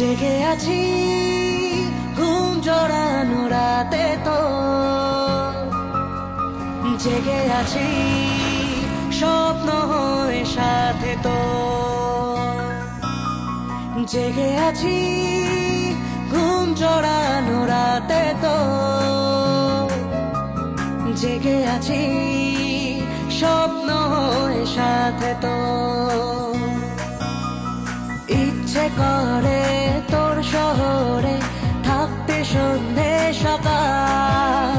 জেগে আছি ঘুম জড়ানো রাতে তো, জেগে আছি স্বপ্ন হয়ে সাথে তো, জেগে আছি ঘুম জড়ানো রাতে তো, জেগে আছি স্বপ্ন হয়ে সাথে তো। ইচ্ছে করে তোর শহরে থাকতে সন্ধে সকাল,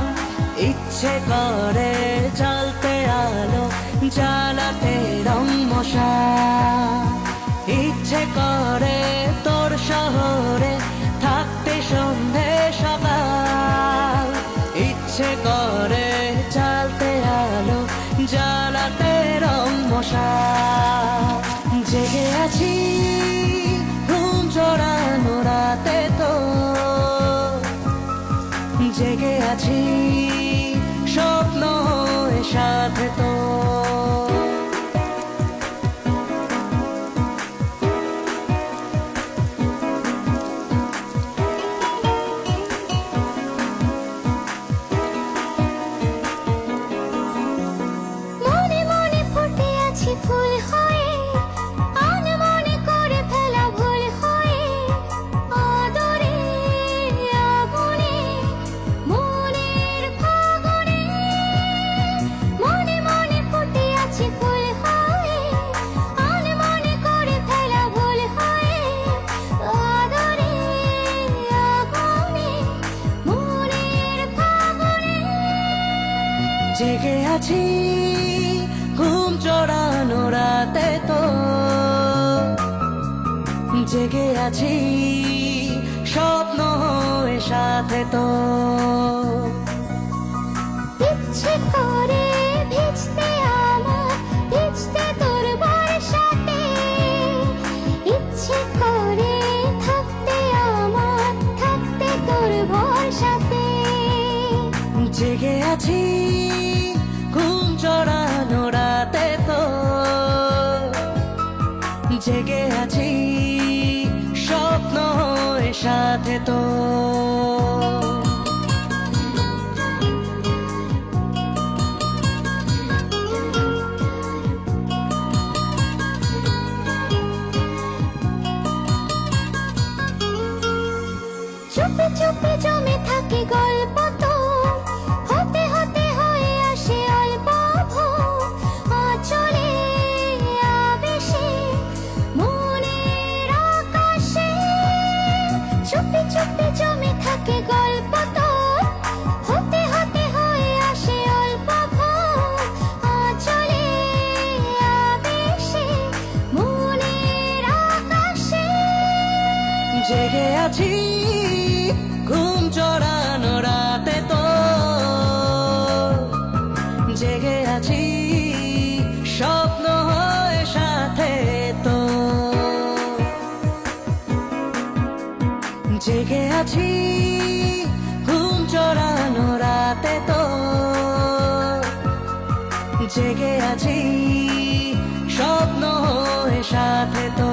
ইচ্ছে করে জ্বালতে আলো জ্বালাতে রং মশাল, ইচ্ছে করে তোর শহরে থাকতে সন্ধে সকাল, ইচ্ছে করে জ্বালতে আলো জ্বালাতে রং মশাল। জেগে আছি ঘুম জড়ানো রাতে তো, জেগে আছি স্বপ্ন হয়ে সাথে তো। জেগে আছি ঘুম জড়ানো রাতে তো, জেগে আছি স্বপ্ন হয়ে সাথে তো। ইচ্ছে করে ভিজতে আমার ভিজতে তোর বর্ষাতে, ইচ্ছে করে থাকতে আমার থাকতে তোর ভরসাতে। জেগে আছি ঘুম জড়ানো রাতে তো, জেগে আছি স্বপ্ন হয়ে সাথে তো। চুপি চুপি জমে থাকে গল্প তো, হতে হতে হয়ে আসে অল্প ভোর। আঁচলে আবেশে মনের আকাশে, চুপি চুপি জমে থাকে গল্প তো, হতে হতে হয়ে আসে অল্প ভোর। আঁচলে আবেশে মনের আকাশে। জেগে আছি ঘুম জড়ানো রাতে তো, জেগে আছি স্বপ্ন হয়ে সাথে তো, জেগে আছি ঘুম জড়ানো রাতে তো, জেগে আছি স্বপ্ন হয়ে সাথে তো।